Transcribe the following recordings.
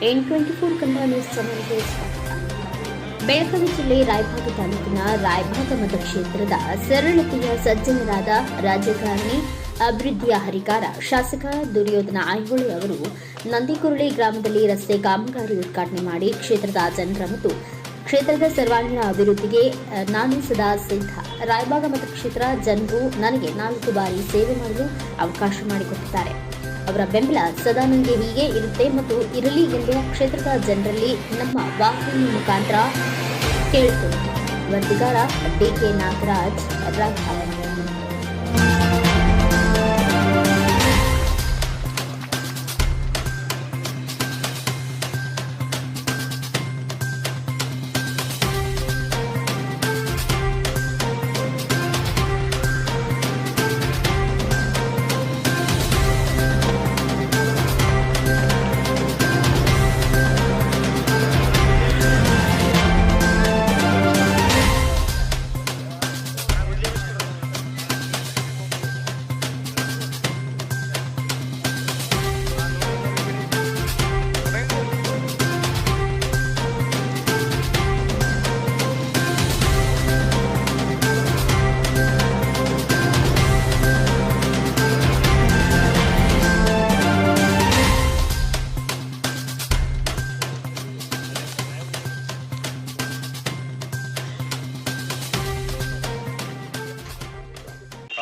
N24 Kannada news ಚಾನೆಲ್ಗೆ ಸ್ವಾಗತ. ಬೆಳಗಾವಿ ಜಿಲ್ಲೆ ರಾಯಭಾಗ ತಾಲೂಕಿನ ರಾಯಭಾಗ ಮತಕ್ಷೇತ್ರದ ಸರಳತೆಯ ಸಜ್ಜನರಾದ ರಾಜಕಾರಣಿ ಅಭಿವೃದ್ಧಿಯ ಹರಿಕಾರ ಶಾಸಕ ದುರ್ಯೋಧನ ಐಹೊಳೆ ಅವರು ನಂದಿಕುರುಳಿ ಗ್ರಾಮದಲ್ಲಿ ರಸ್ತೆ ಕಾಮಗಾರಿ ಉದ್ಘಾಟನೆ ಮಾಡಿ ಕ್ಷೇತ್ರದ ಜನರ ಮತ್ತು ಕ್ಷೇತ್ರದ ಸರ್ವಾಂಗೀಣ ಅಭಿವೃದ್ಧಿಗೆ ನಾನು ಸದಾ ಸಿದ್ಧ. ರಾಯಭಾಗ ಮತಕ್ಷೇತ್ರ ಜನರು ನನಗೆ 4 ಬಾರಿ ಸೇವೆ ಮಾಡಲು ಅವಕಾಶ ಮಾಡಿಕೊಟ್ಟಿದ್ದಾರೆ. ಅವರ ಬೆಂಬಲ ಸದಾ ನನಗೆ ಹೀಗೆ ಇರುತ್ತೆ ಮತ್ತು ಇರಲಿ ಎಂದು ಕ್ಷೇತ್ರದ ಜನರಲ್ಲಿ ನಮ್ಮ ವಾಹಿನಿ ಮುಖಾಂತರ ಕೇಳಿಕೊಂಡು ವರದಿಗಾರ ಡಿಕೆ ನಾಗರಾಜ್ ರಾಯಭಾಗ.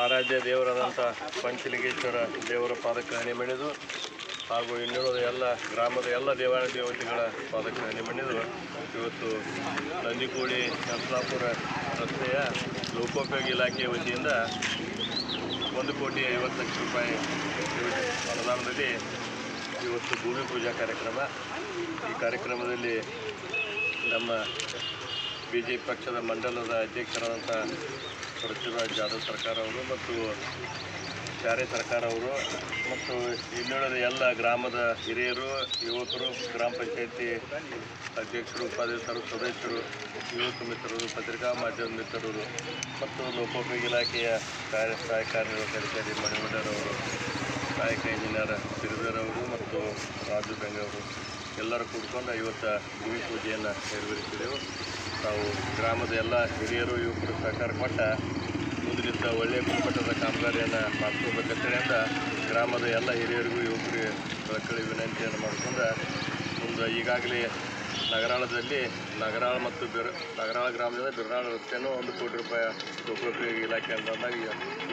ಆರಾಧ್ಯ ದೇವರಾದಂಥ ಪಂಚಲಿಂಗೇಶ್ವರ ದೇವರ ಪಾದಕ್ಕೆ ಹಣೆ ಮಣಿದು ಹಾಗೂ ಇನ್ನುಳಿದ ಎಲ್ಲ ಗ್ರಾಮದ ಎಲ್ಲ ದೇವತೆಗಳ ಪಾದಕ್ಕೆ ಹಣೆ ಮಣಿದು ಇವತ್ತು ನಂದಿಕೋಳಿ ನರಸಾಪುರ ರಸ್ತೆಯ ಲೋಕೋಪಯೋಗಿ ಇಲಾಖೆಯ ವತಿಯಿಂದ 1,50,00,000 ರೂಪಾಯಿ ಅನುದಾನದಲ್ಲಿ ಇವತ್ತು ಭೂಮಿ ಪೂಜಾ ಕಾರ್ಯಕ್ರಮ. ಈ ಕಾರ್ಯಕ್ರಮದಲ್ಲಿ ನಮ್ಮ BJP ಪಕ್ಷದ ಮಂಡಲದ ಅಧ್ಯಕ್ಷರಾದಂಥ ಪೃಥ್ವಿರಾಜ್ ಜಾಧವ್ ಸರ್ಕಾರ ಅವರು ಮತ್ತು ಬ್ಯಾರೆ ಸರ್ಕಾರ ಅವರು ಮತ್ತು ಇನ್ನುಳಿದ ಎಲ್ಲ ಗ್ರಾಮದ ಹಿರಿಯರು, ಯುವಕರು, ಗ್ರಾಮ ಪಂಚಾಯತಿ ಅಧ್ಯಕ್ಷರು, ಉಪಾಧ್ಯಕ್ಷರು, ಸದಸ್ಯರು, ಯುವಕ ಮಿತ್ರರು, ಪತ್ರಿಕಾ ಮಾಧ್ಯಮ ಮಿತ್ರರು ಮತ್ತು ಲೋಕೋಪಯೋಗಿ ಇಲಾಖೆಯ ಸಹಾಯಕ ಕಾರ್ಯನಿರ್ವಹಣಾಧಿಕಾರಿ ಮಣಿಮಂಡರವರು, ಸಹಾಯಕ ಇಂಜಿನಿಯರ್ ಸಿರಿಧರ್ ಅವರು ಮತ್ತು ರಾಜು ಬೆಂಗವರು ಎಲ್ಲರೂ ಕೂಡ್ಕೊಂಡು ಇವತ್ತು ಭೂಮಿ ಪೂಜೆಯನ್ನು ನೆರವೇರಿಸಿದೆವು. ನಾವು ಗ್ರಾಮದ ಎಲ್ಲ ಹಿರಿಯರು, ಯುವಕರು ಸಹಕಾರ ಕೊಟ್ಟ ಮುಂದಿನಿಂದ ಒಳ್ಳೆಯ ಗುಣಮಟ್ಟದ ಕಾಮಗಾರಿಯನ್ನು ಮಾಡಿಸ್ಕೋಬೇಕಂತೇಳಿಂದ ಗ್ರಾಮದ ಎಲ್ಲ ಹಿರಿಯರಿಗೂ ಯುವಕರಿಗೆ ಕಳಕಳಿ ವಿನಂತಿಯನ್ನು ಮಾಡಿಕೊಂಡು ಮುಂದೆ ಈಗಾಗಲೇ ನಗರಾಳದಲ್ಲಿ ನಗರಾಳ ಮತ್ತು ನಗರಾಳ ಗ್ರಾಮದಿಂದ ಬಿರ್ನಾಳ ರಸ್ತೆಯನ್ನು 1 ಕೋಟಿ ರೂಪಾಯಿ ಲೋಕೋಪಯೋಗಿ ಇಲಾಖೆ ಅಂದಾಗ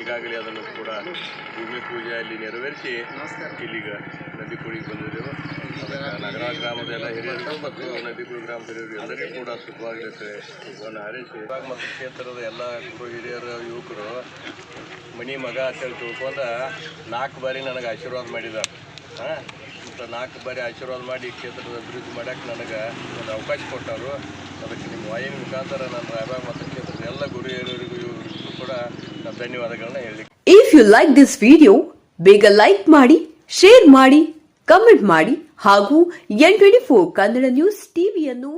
ಈಗಾಗಲೇ ಅದನ್ನು ಕೂಡ ಭೂಮಿ ಪೂಜೆಯಲ್ಲಿ ನೆರವೇರಿಸಿ ಇಲ್ಲಿಗ ನಂದಿಕೋಳಿಗೆ ಬಂದಿದ್ದೆವು. ನಗರಾಳ ಗ್ರಾಮದ ಎಲ್ಲ ಹಿರಿಯರಿಗೂ ಮತ್ತು ನಂದಿಕೋಳಿ ಗ್ರಾಮದ ಹಿರಿಯರು ಎಲ್ಲರಿಗೂ ಕೂಡ ಶುಭವಾಗಿರುತ್ತೆ ಶುಭವನ್ನು ಹಾರೈಸಿ ಮತ್ತು ಕ್ಷೇತ್ರದ ಎಲ್ಲ ಹಿರಿಯರು, ಯುವಕರು ಮನಿ ಮಗ ಅಂತೇಳಿ ತಿಳ್ಕೊಂಡು 4 ಬಾರಿ ನನಗೆ ಆಶೀರ್ವಾದ ಮಾಡಿದ್ದಾರೆ. ಮತ್ತು 4 ಬಾರಿ ಆಶೀರ್ವಾದ ಮಾಡಿ ಕ್ಷೇತ್ರದ ಅಭಿವೃದ್ಧಿ ಮಾಡೋಕ್ಕೆ ನನಗೆ ಒಂದು ಅವಕಾಶ ಕೊಟ್ಟರು. ಅದಕ್ಕೆ ನಿಮ್ಮ ವಾಹಿನಿ ಮುಖಾಂತರ ನಾನು ರಾಯಭಾಗ ಮತ್ತು ಕ್ಷೇತ್ರದ ಎಲ್ಲ ಗುರು ಹಿರಿಯರಿಗೂ ಇವ್ರಿಗೂ ಕೂಡ ನಾನು ಧನ್ಯವಾದಗಳನ್ನ ಹೇಳಿ. If you like this video ಬೇಗ ಲೈಕ್ ಮಾಡಿ, ಶೇರ್ ಮಾಡಿ, ಕಮೆಂಟ್ ಮಾಡಿ ಹಾಗೂ N24 ಕನ್ನಡ ನ್ಯೂಸ್ ಟಿವಿಯನ್ನು